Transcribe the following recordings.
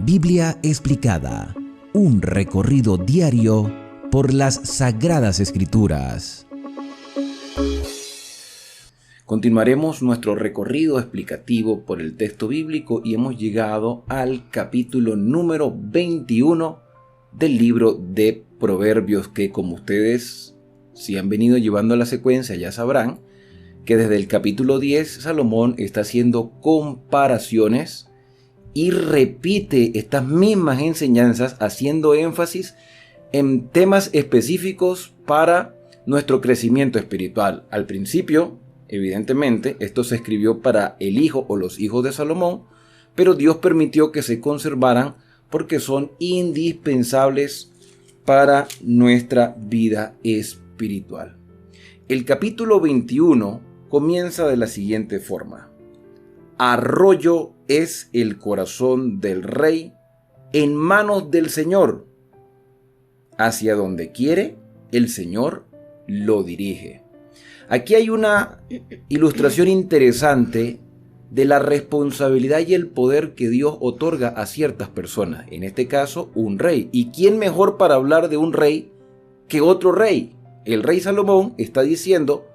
Biblia explicada, un recorrido diario por las Sagradas Escrituras. Continuaremos nuestro recorrido explicativo por el texto bíblico y hemos llegado al capítulo número 21 del libro de Proverbios, que como ustedes, si han venido llevando la secuencia, ya sabrán que desde el capítulo 10 Salomón está haciendo comparaciones y repite estas mismas enseñanzas haciendo énfasis en temas específicos para nuestro crecimiento espiritual. Al principio, evidentemente, esto se escribió para el hijo o los hijos de Salomón, pero Dios permitió que se conservaran porque son indispensables para nuestra vida espiritual. El capítulo 21 comienza de la siguiente forma: arroyo es el corazón del rey en manos del Señor. Hacia donde quiere, el Señor lo dirige. Aquí hay una ilustración interesante de la responsabilidad y el poder que Dios otorga a ciertas personas, en este caso un rey. ¿Y quién mejor para hablar de un rey que otro rey? El rey Salomón está diciendo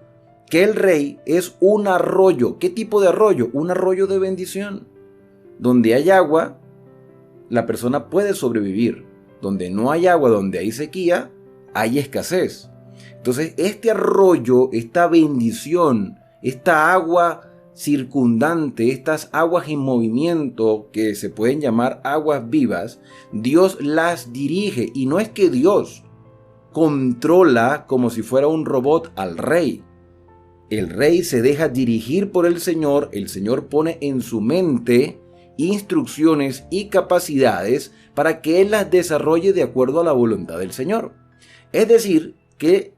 que el rey es un arroyo. ¿Qué tipo de arroyo? Un arroyo de bendición. Donde hay agua, la persona puede sobrevivir. Donde no hay agua, donde hay sequía, hay escasez. Entonces, este arroyo, esta bendición, esta agua circundante, estas aguas en movimiento que se pueden llamar aguas vivas, Dios las dirige. Y no es que Dios controla como si fuera un robot al rey. El rey se deja dirigir por el Señor pone en su mente instrucciones y capacidades para que él las desarrolle de acuerdo a la voluntad del Señor. Es decir, que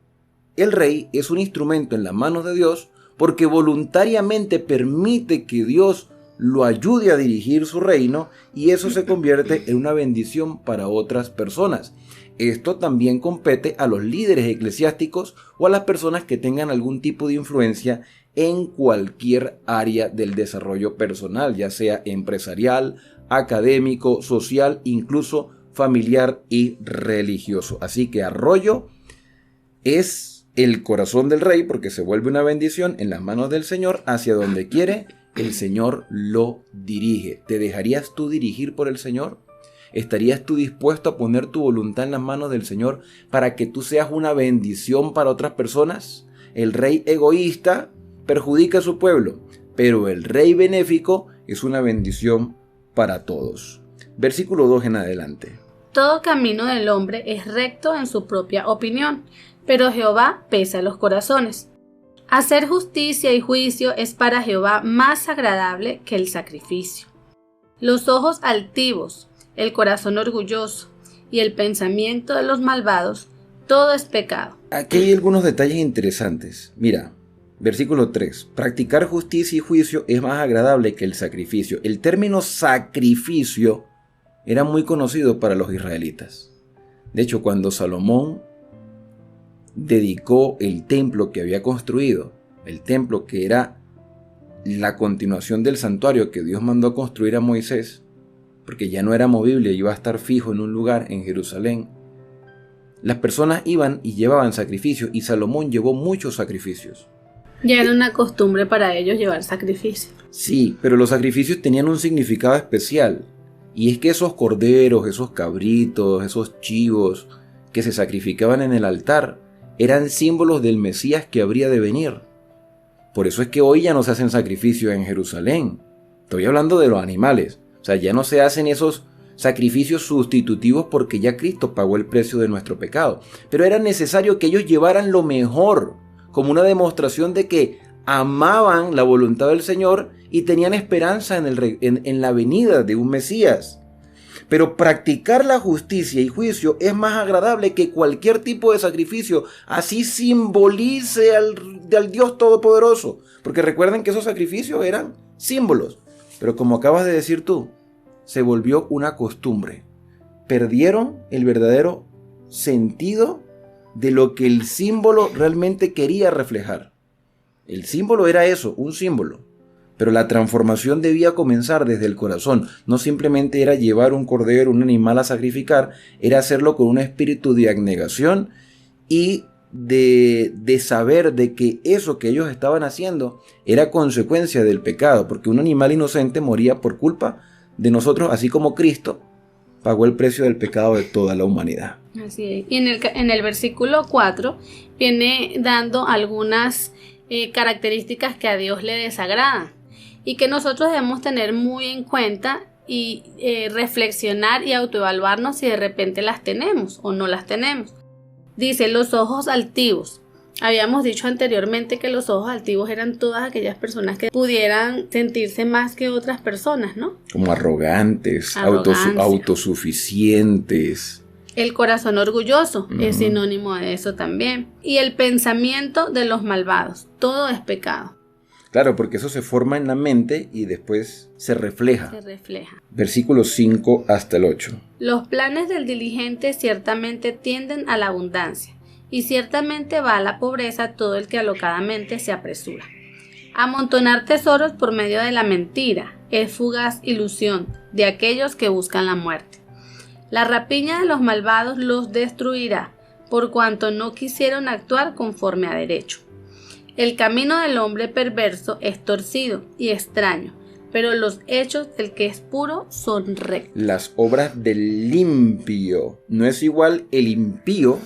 el rey es un instrumento en las manos de Dios porque voluntariamente permite que Dios lo ayude a dirigir su reino y eso se convierte en una bendición para otras personas. Esto también compete a los líderes eclesiásticos o a las personas que tengan algún tipo de influencia en cualquier área del desarrollo personal, ya sea empresarial, académico, social, incluso familiar y religioso. Así que arroyo es el corazón del rey porque se vuelve una bendición en las manos del Señor. Hacia donde quiere, el Señor lo dirige. ¿Te dejarías tú dirigir por el Señor? ¿Estarías tú dispuesto a poner tu voluntad en las manos del Señor para que tú seas una bendición para otras personas? El rey egoísta perjudica a su pueblo, pero el rey benéfico es una bendición para todos. Versículo 2 en adelante. Todo camino del hombre es recto en su propia opinión, pero Jehová pesa los corazones. Hacer justicia y juicio es para Jehová más agradable que el sacrificio. Los ojos altivos, el corazón orgulloso y el pensamiento de los malvados, todo es pecado. Aquí hay algunos detalles interesantes. Mira, versículo 3. Practicar justicia y juicio es más agradable que el sacrificio. El término sacrificio era muy conocido para los israelitas. De hecho, cuando Salomón dedicó el templo que había construido, el templo que era la continuación del santuario que Dios mandó a construir a Moisés, porque ya no era movible, iba a estar fijo en un lugar en Jerusalén, las personas iban y llevaban sacrificios, y Salomón llevó muchos sacrificios. Ya era una costumbre para ellos llevar sacrificios. Sí, pero los sacrificios tenían un significado especial, y es que esos corderos, esos cabritos, esos chivos que se sacrificaban en el altar eran símbolos del Mesías que habría de venir. Por eso es que hoy ya no se hacen sacrificios en Jerusalén. Estoy hablando de los animales. O sea, ya no se hacen esos sacrificios sustitutivos porque ya Cristo pagó el precio de nuestro pecado. Pero era necesario que ellos llevaran lo mejor, como una demostración de que amaban la voluntad del Señor y tenían esperanza en la venida de un Mesías. Pero practicar la justicia y juicio es más agradable que cualquier tipo de sacrificio. Así simbolice al Dios Todopoderoso. Porque recuerden que esos sacrificios eran símbolos. Pero como acabas de decir tú, se volvió una costumbre. Perdieron el verdadero sentido de lo que el símbolo realmente quería reflejar. El símbolo era eso, un símbolo. Pero la transformación debía comenzar desde el corazón. No simplemente era llevar un cordero, un animal a sacrificar, era hacerlo con un espíritu de abnegación y de saber de que eso que ellos estaban haciendo era consecuencia del pecado, porque un animal inocente moría por culpa de nosotros, así como Cristo pagó el precio del pecado de toda la humanidad. Así es. Y en el versículo 4 viene dando algunas características que a Dios le desagradan y que nosotros debemos tener muy en cuenta y reflexionar y autoevaluarnos si de repente las tenemos o no las tenemos. Dice, los ojos altivos. Habíamos dicho anteriormente que los ojos altivos eran todas aquellas personas que pudieran sentirse más que otras personas, ¿no? Como arrogantes, autosuficientes. El corazón orgulloso es sinónimo de eso también. Y el pensamiento de los malvados. Todo es pecado. Claro, porque eso se forma en la mente y después se refleja. Se refleja. Versículos 5 hasta el 8. Los planes del diligente ciertamente tienden a la abundancia, y ciertamente va a la pobreza todo el que alocadamente se apresura. Amontonar tesoros por medio de la mentira es fugaz ilusión de aquellos que buscan la muerte. La rapiña de los malvados los destruirá, por cuanto no quisieron actuar conforme a derecho. El camino del hombre perverso es torcido y extraño, pero los hechos del que es puro son rectos. Las obras del limpio. No es igual el impío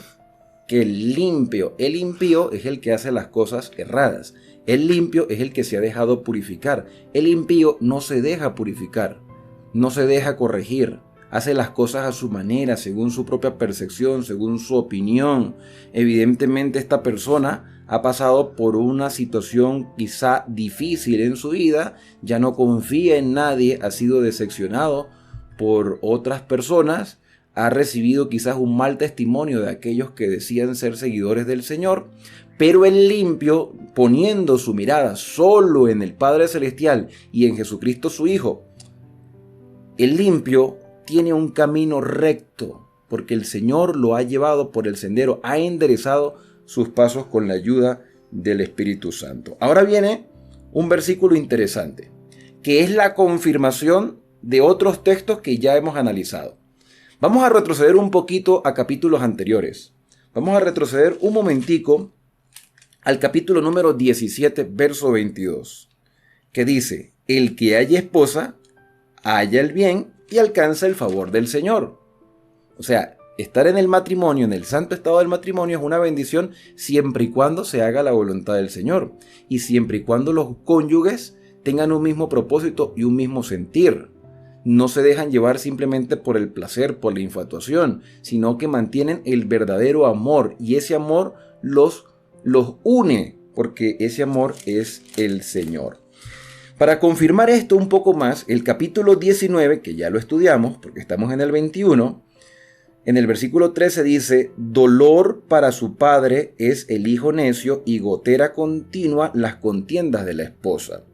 que el limpio. El impío es el que hace las cosas erradas. El limpio es el que se ha dejado purificar. El impío no se deja purificar, no se deja corregir. Hace las cosas a su manera, según su propia percepción, según su opinión. Evidentemente esta persona ha pasado por una situación quizá difícil en su vida, ya no confía en nadie, ha sido decepcionado por otras personas, ha recibido quizás un mal testimonio de aquellos que decían ser seguidores del Señor, pero el limpio, poniendo su mirada solo en el Padre Celestial y en Jesucristo su Hijo, el limpio tiene un camino recto, porque el Señor lo ha llevado por el sendero, ha enderezado sus pasos con la ayuda del Espíritu Santo. Ahora viene un versículo interesante, que es la confirmación de otros textos que ya hemos analizado. Vamos a retroceder un poquito a capítulos anteriores. Vamos a retroceder un momentico al capítulo número 17, verso 22, que dice, el que haya esposa, halla el bien y alcanza el favor del Señor. O sea, estar en el matrimonio, en el santo estado del matrimonio, es una bendición siempre y cuando se haga la voluntad del Señor y siempre y cuando los cónyuges tengan un mismo propósito y un mismo sentir. No se dejan llevar simplemente por el placer, por la infatuación, sino que mantienen el verdadero amor y ese amor los une, porque ese amor es el Señor. Para confirmar esto un poco más, el capítulo 19, que ya lo estudiamos, porque estamos en el 21, en el versículo 13 dice, dolor para su padre es el hijo necio y gotera continua las contiendas de la esposa.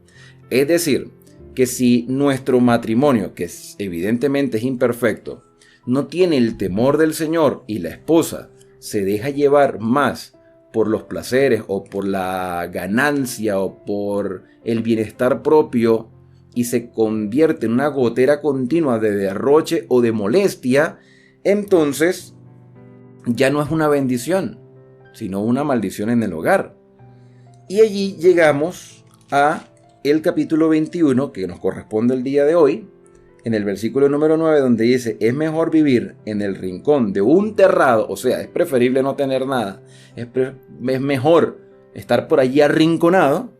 Es decir, que si nuestro matrimonio, que evidentemente es imperfecto, no tiene el temor del Señor y la esposa se deja llevar más por los placeres o por la ganancia o por el bienestar propio y se convierte en una gotera continua de derroche o de molestia, entonces ya no es una bendición, sino una maldición en el hogar. Y allí llegamos a el capítulo 21 que nos corresponde el día de hoy, en el versículo número 9, donde dice, es mejor vivir en el rincón de un terrado, o sea, es preferible no tener nada, es mejor estar por allí arrinconado,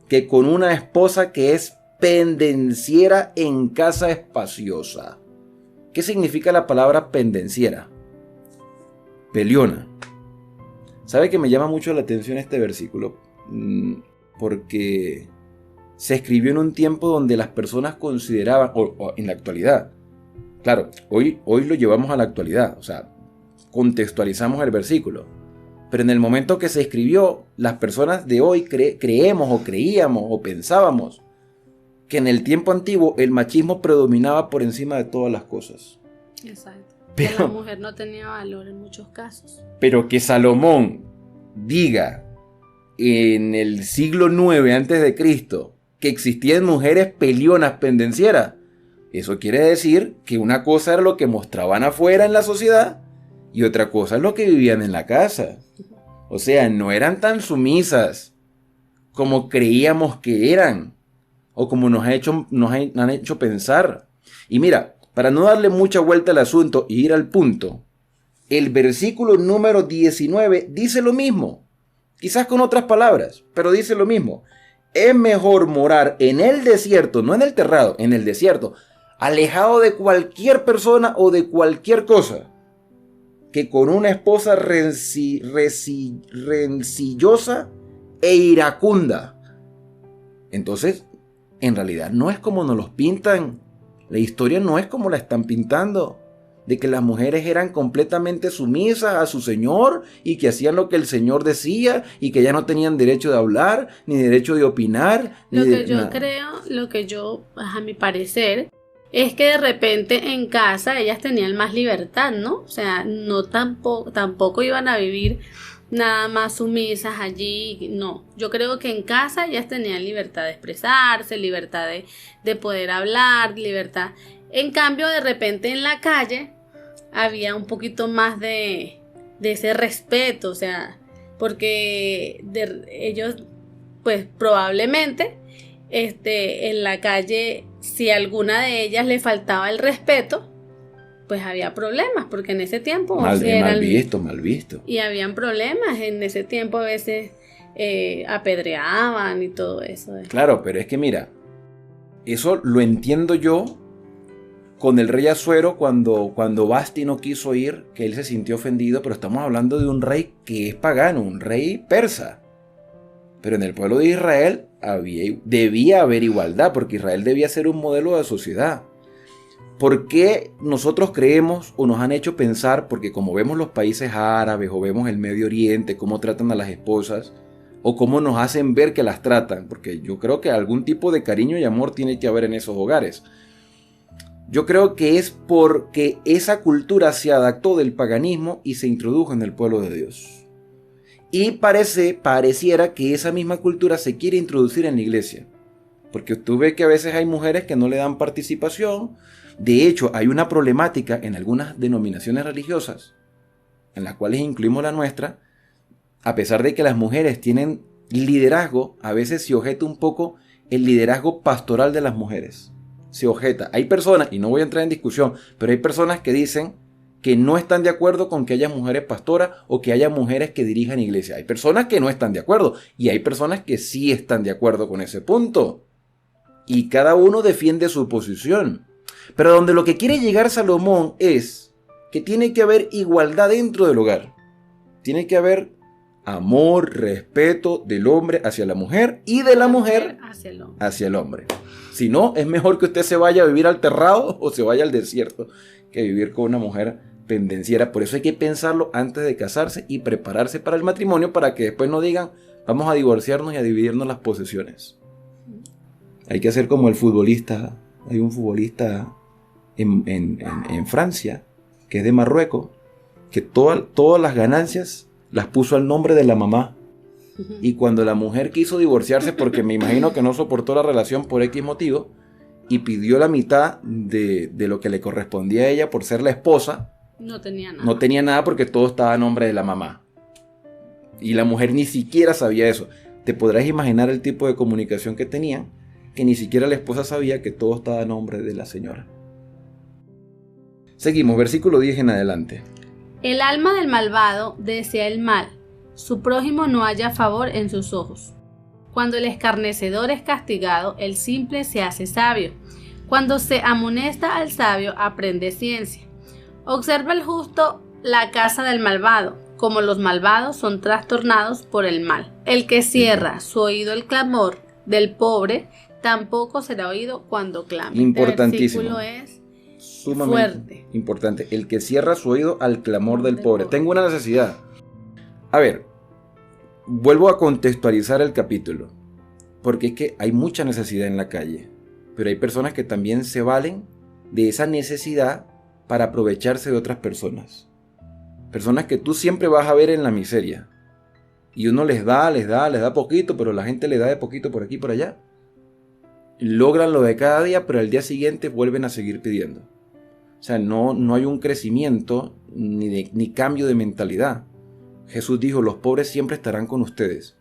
que con una esposa que es pendenciera en casa espaciosa. ¿Qué significa la palabra pendenciera? Peleona. ¿Sabe que me llama mucho la atención este versículo? Porque se escribió en un tiempo donde las personas consideraban, o en la actualidad, claro, hoy lo llevamos a la actualidad, o sea, contextualizamos el versículo, pero en el momento que se escribió, las personas de hoy creemos o creíamos o pensábamos que en el tiempo antiguo el machismo predominaba por encima de todas las cosas. Exacto. Que la mujer no tenía valor en muchos casos. Pero que Salomón diga en el siglo IX a.C. que existían mujeres pelionas pendencieras. Eso quiere decir que una cosa era lo que mostraban afuera en la sociedad y otra cosa es lo que vivían en la casa. O sea, no eran tan sumisas como creíamos que eran o como nos han hecho pensar. Y mira, para no darle mucha vuelta al asunto y ir al punto, el versículo número 19 dice lo mismo, quizás con otras palabras, pero dice lo mismo. Es mejor morar en el desierto, no en el terrado, en el desierto, alejado de cualquier persona o de cualquier cosa, que con una esposa rencillosa e iracunda. Entonces, en realidad no es como nos los pintan. La historia no es como la están pintando, de que las mujeres eran completamente sumisas a su señor y que hacían lo que el señor decía y que ya no tenían derecho de hablar, ni derecho de opinar. Lo que yo, a mi parecer, es que de repente en casa ellas tenían más libertad, ¿no? O sea, no tampoco iban a vivir nada más sumisas allí, no. Yo creo que en casa ellas tenían libertad de expresarse, libertad de poder hablar, libertad. En cambio, de repente en la calle había un poquito más de ese respeto, o sea, porque ellos, pues probablemente, en la calle, si a alguna de ellas le faltaba el respeto, pues había problemas, porque en ese tiempo mal visto. Y habían problemas en ese tiempo, a veces apedreaban y todo eso. Claro, pero es que mira, eso lo entiendo yo con el rey Asuero cuando Basti no quiso ir, que él se sintió ofendido, pero estamos hablando de un rey que es pagano, un rey persa. Pero en el pueblo de Israel debía haber igualdad, porque Israel debía ser un modelo de sociedad. ¿Por qué nosotros creemos o nos han hecho pensar, porque como vemos los países árabes o vemos el Medio Oriente, cómo tratan a las esposas o cómo nos hacen ver que las tratan? Porque yo creo que algún tipo de cariño y amor tiene que haber en esos hogares. Yo creo que es porque esa cultura se adaptó del paganismo y se introdujo en el pueblo de Dios. Y pareciera que esa misma cultura se quiere introducir en la iglesia. Porque tú ves que a veces hay mujeres que no le dan participación. De hecho, hay una problemática en algunas denominaciones religiosas, en las cuales incluimos la nuestra. A pesar de que las mujeres tienen liderazgo, a veces se objeta un poco el liderazgo pastoral de las mujeres. Se objeta. Hay personas, y no voy a entrar en discusión, pero hay personas que dicen que no están de acuerdo con que haya mujeres pastoras o que haya mujeres que dirijan iglesia. Hay personas que no están de acuerdo y hay personas que sí están de acuerdo con ese punto. Y cada uno defiende su posición. Pero donde lo que quiere llegar Salomón es que tiene que haber igualdad dentro del hogar. Tiene que haber amor, respeto del hombre hacia la mujer y de la mujer hacia el hombre. Si no, es mejor que usted se vaya a vivir al terrado o se vaya al desierto que vivir con una mujer pendenciera. Por eso hay que pensarlo antes de casarse y prepararse para el matrimonio, para que después no digan vamos a divorciarnos y a dividirnos las posesiones. Hay que hacer como el futbolista. Hay un futbolista en Francia, que es de Marruecos, que todas las ganancias las puso al nombre de la mamá. Y cuando la mujer quiso divorciarse, porque me imagino que no soportó la relación por X motivo, y pidió la mitad de lo que le correspondía a ella por ser la esposa, no tenía nada. No tenía nada porque todo estaba a nombre de la mamá. Y la mujer ni siquiera sabía eso. Te podrás imaginar el tipo de comunicación que tenían, que ni siquiera la esposa sabía que todo estaba a nombre de la señora. Seguimos, versículo 10 en adelante. El alma del malvado desea el mal, su prójimo no halla favor en sus ojos. Cuando el escarnecedor es castigado, el simple se hace sabio. Cuando se amonesta al sabio, aprende ciencia. Observa el justo la casa del malvado, como los malvados son trastornados por el mal. El que cierra su oído al clamor del pobre, tampoco será oído cuando clame. Importantísimo. El versículo es sumamente fuerte. Importante. El que cierra su oído al clamor del pobre. Tengo una necesidad. A ver, vuelvo a contextualizar el capítulo, porque es que hay mucha necesidad en la calle, pero hay personas que también se valen de esa necesidad para aprovecharse de otras personas. Personas que tú siempre vas a ver en la miseria. Y uno les da poquito, pero la gente le da de poquito por aquí y por allá. logran lo de cada día, pero al día siguiente vuelven a seguir pidiendo. O sea, no hay un crecimiento ni cambio de mentalidad. Jesús dijo, los pobres siempre estarán con ustedes.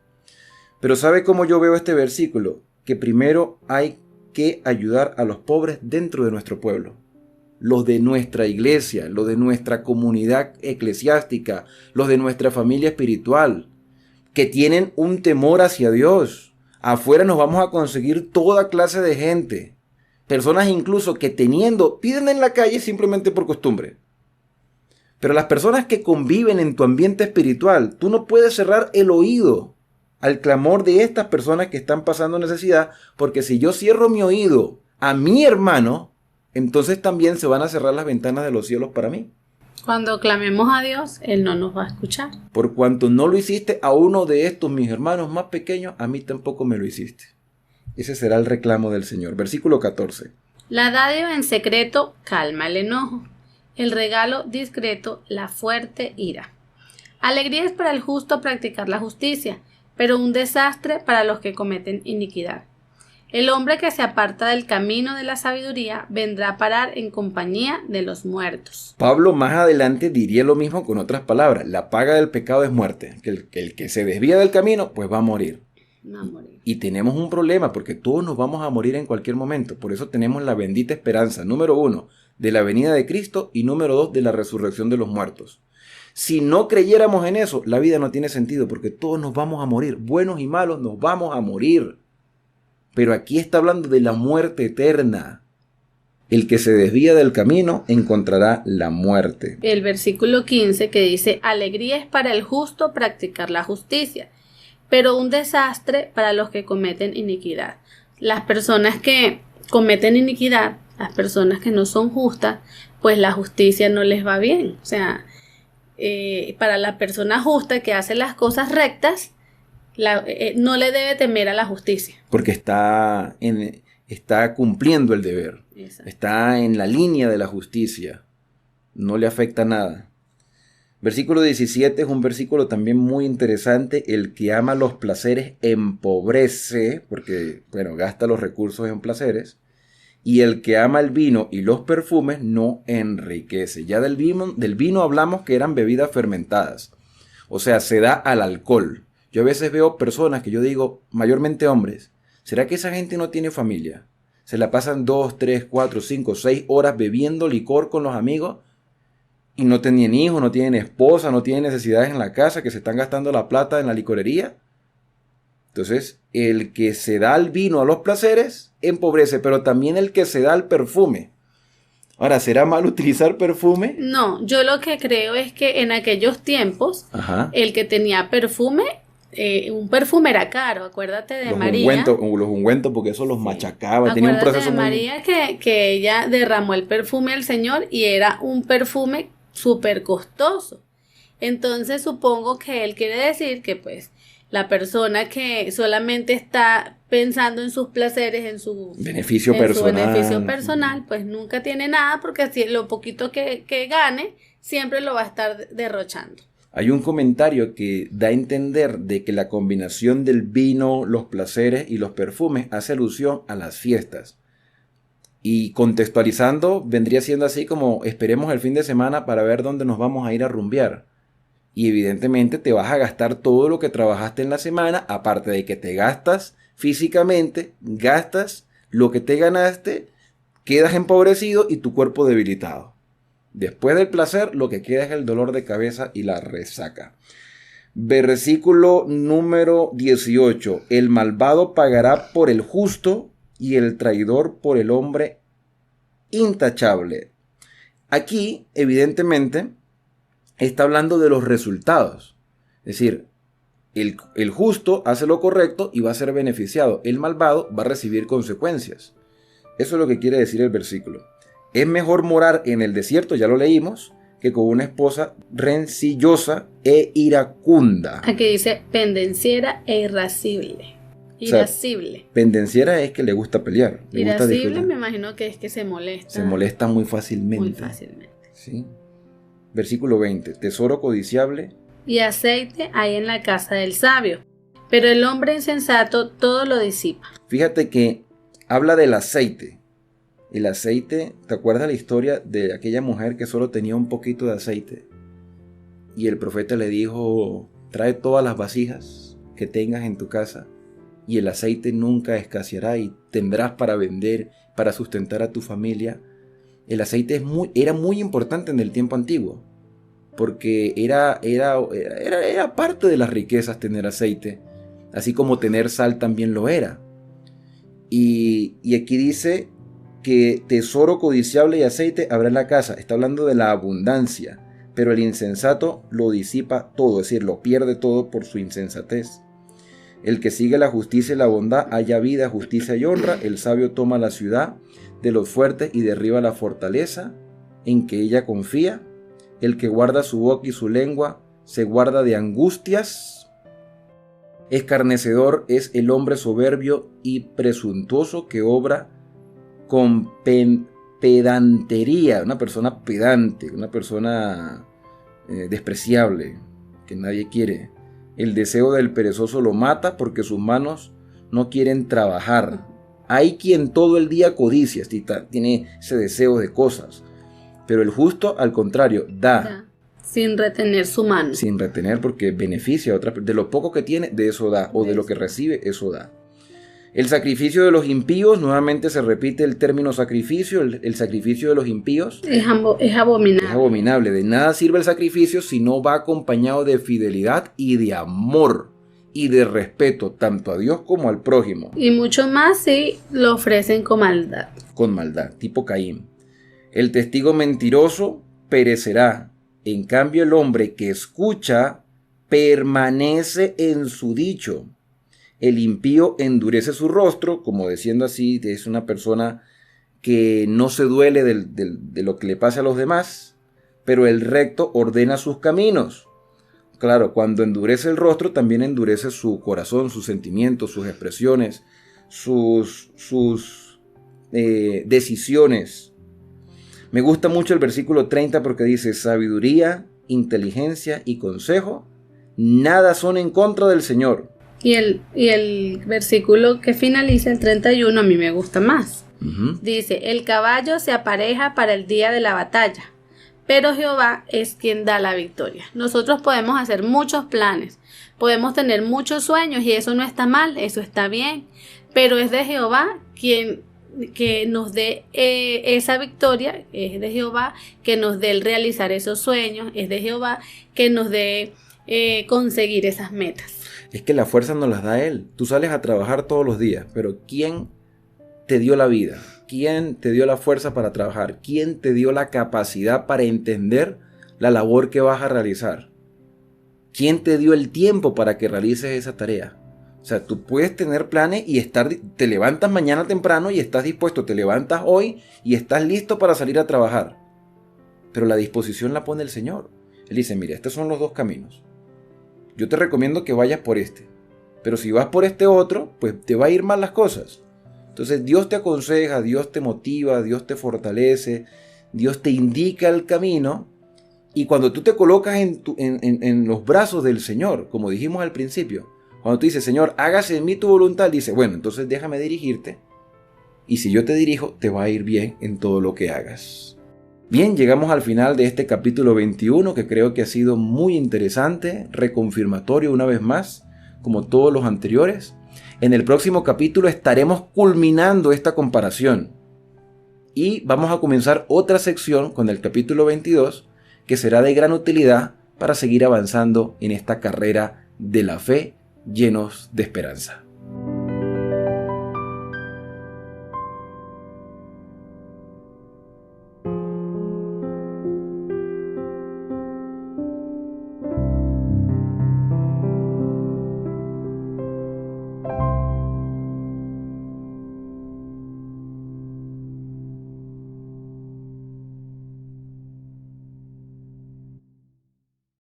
Pero ¿sabe cómo yo veo este versículo? Que primero hay que ayudar a los pobres dentro de nuestro pueblo. Los de nuestra iglesia, los de nuestra comunidad eclesiástica, los de nuestra familia espiritual, que tienen un temor hacia Dios. Afuera nos vamos a conseguir toda clase de gente. Personas incluso que piden en la calle simplemente por costumbre. Pero las personas que conviven en tu ambiente espiritual, tú no puedes cerrar el oído al clamor de estas personas que están pasando necesidad, porque si yo cierro mi oído a mi hermano, entonces también se van a cerrar las ventanas de los cielos para mí. Cuando clamemos a Dios, Él no nos va a escuchar. Por cuanto no lo hiciste a uno de estos mis hermanos más pequeños, a mí tampoco me lo hiciste. Ese será el reclamo del Señor. Versículo 14. La dádiva en secreto calma el enojo. El regalo discreto la fuerte ira. Alegría es para el justo practicar la justicia, pero un desastre para los que cometen iniquidad. El hombre que se aparta del camino de la sabiduría vendrá a parar en compañía de los muertos. Pablo más adelante diría lo mismo con otras palabras. La paga del pecado es muerte. Que el que se desvía del camino, pues va a morir. Y tenemos un problema porque todos nos vamos a morir en cualquier momento. Por eso tenemos la bendita esperanza, número 1, de la venida de Cristo y número 2, de la resurrección de los muertos. Si no creyéramos en eso, la vida no tiene sentido porque todos nos vamos a morir. Buenos y malos nos vamos a morir. Pero aquí está hablando de la muerte eterna. El que se desvía del camino encontrará la muerte. El versículo 15 que dice, alegría es para el justo practicar la justicia, pero un desastre para los que cometen iniquidad. Las personas que cometen iniquidad, las personas que no son justas, pues la justicia no les va bien. O sea, para la persona justa que hace las cosas rectas, no le debe temer a la justicia. Porque está cumpliendo el deber. Exacto. Está en la línea de la justicia. No le afecta nada. Versículo 17 es un versículo también muy interesante. El que ama los placeres empobrece, porque, gasta los recursos en placeres. Y el que ama el vino y los perfumes no enriquece. Ya del vino hablamos que eran bebidas fermentadas. O sea, se da al alcohol. Yo a veces veo personas que yo digo, mayormente hombres, ¿será que esa gente no tiene familia? Se la pasan 2, 3, 4, 5, 6 horas bebiendo licor con los amigos y no tienen hijos, no tienen esposa, no tienen necesidades en la casa, que se están gastando la plata en la licorería. Entonces, el que se da al vino, a los placeres, empobrece, pero también el que se da al perfume. Ahora, ¿será mal utilizar perfume? No, yo lo que creo es que en aquellos tiempos, el que tenía perfume, un perfume era caro, acuérdate de María. Los ungüentos, porque eso los machacaba. Tenía un proceso de María que ella derramó el perfume al Señor y era un perfume súper costoso. Entonces supongo que él quiere decir que pues la persona que solamente está pensando en sus placeres, en su beneficio personal, pues nunca tiene nada, porque así lo poquito que gane siempre lo va a estar derrochando. Hay un comentario que da a entender de que la combinación del vino, los placeres y los perfumes hace alusión a las fiestas. Y contextualizando, vendría siendo así como esperemos el fin de semana para ver dónde nos vamos a ir a rumbear. Y evidentemente te vas a gastar todo lo que trabajaste en la semana, aparte de que te gastas físicamente, gastas lo que te ganaste, quedas empobrecido y tu cuerpo debilitado. Después del placer, lo que queda es el dolor de cabeza y la resaca. Versículo número 18. El malvado pagará por el justo y el traidor por el hombre intachable. Aquí, evidentemente, está hablando de los resultados. Es decir, el justo hace lo correcto y va a ser beneficiado. El malvado va a recibir consecuencias. Eso es lo que quiere decir el versículo. Es mejor morar en el desierto, ya lo leímos, que con una esposa rencillosa e iracunda. Aquí dice pendenciera e irascible. Irascible. O sea, pendenciera es que le gusta pelear. Irascible me imagino que es que se molesta. Se molesta muy fácilmente. Muy fácilmente. ¿Sí? Versículo 20. Tesoro codiciable. Y aceite hay en la casa del sabio, pero el hombre insensato todo lo disipa. Fíjate que habla del aceite. El aceite, ¿te acuerdas la historia de aquella mujer que solo tenía un poquito de aceite? Y el profeta le dijo, trae todas las vasijas que tengas en tu casa y el aceite nunca escaseará y tendrás para vender, para sustentar a tu familia. El aceite era muy importante en el tiempo antiguo, porque era parte de las riquezas tener aceite, así como tener sal también lo era. Y aquí dice que tesoro codiciable y aceite habrá en la casa. Está hablando de la abundancia, pero el insensato lo disipa todo, es decir, lo pierde todo por su insensatez. El que sigue la justicia y la bondad halla vida, justicia y honra. El sabio toma la ciudad de los fuertes y derriba la fortaleza en que ella confía. El que guarda su boca y su lengua se guarda de angustias. Escarnecedor es el hombre soberbio y presuntuoso que obra con pedantería. Una persona pedante, una persona despreciable, que nadie quiere. El deseo del perezoso lo mata porque sus manos no quieren trabajar. Hay quien todo el día codicia, tiene ese deseo de cosas. Pero el justo, al contrario, da. Sin retener su mano. Sin retener, porque beneficia a otras. De lo poco que tiene, de eso da. O de lo que recibe, eso da. El sacrificio de los impíos, nuevamente se repite el término sacrificio. El sacrificio de los impíos es abominable. Es abominable. De nada sirve el sacrificio si no va acompañado de fidelidad y de amor y de respeto tanto a Dios como al prójimo. Y mucho más si lo ofrecen con maldad. Con maldad, tipo Caín. El testigo mentiroso perecerá. En cambio, el hombre que escucha permanece en su dicho. El impío endurece su rostro, como diciendo así, es una persona que no se duele de lo que le pasa a los demás, pero el recto ordena sus caminos. Claro, cuando endurece el rostro, también endurece su corazón, sus sentimientos, sus expresiones, sus decisiones. Me gusta mucho el versículo 30 porque dice, sabiduría, inteligencia y consejo, nada son en contra del Señor. Y el versículo que finaliza, el 31, a mí me gusta más. Dice, el caballo se apareja para el día de la batalla, pero Jehová es quien da la victoria. Nosotros podemos hacer muchos planes, podemos tener muchos sueños y eso no está mal, eso está bien, pero es de Jehová quien que nos dé esa victoria, es de Jehová que nos dé el realizar esos sueños, es de Jehová que nos dé conseguir esas metas. Es que la fuerza nos las da Él. Tú sales a trabajar todos los días, pero ¿quién te dio la vida? ¿Quién te dio la fuerza para trabajar? ¿Quién te dio la capacidad para entender la labor que vas a realizar? ¿Quién te dio el tiempo para que realices esa tarea? O sea, tú puedes tener planes y te levantas mañana temprano y estás dispuesto, te levantas hoy y estás listo para salir a trabajar. Pero la disposición la pone el Señor. Él dice, mira, estos son los dos caminos. Yo te recomiendo que vayas por este. Pero si vas por este otro, pues te va a ir mal las cosas. Entonces Dios te aconseja, Dios te motiva, Dios te fortalece, Dios te indica el camino. Y cuando tú te colocas en los brazos del Señor, como dijimos al principio, cuando tú dices, Señor, hágase en mí tu voluntad, dice, bueno, entonces déjame dirigirte. Y si yo te dirijo, te va a ir bien en todo lo que hagas. Bien, llegamos al final de este capítulo 21, que creo que ha sido muy interesante, reconfirmatorio una vez más, como todos los anteriores. En el próximo capítulo estaremos culminando esta comparación. Y vamos a comenzar otra sección con el capítulo 22, que será de gran utilidad para seguir avanzando en esta carrera de la fe llenos de esperanza.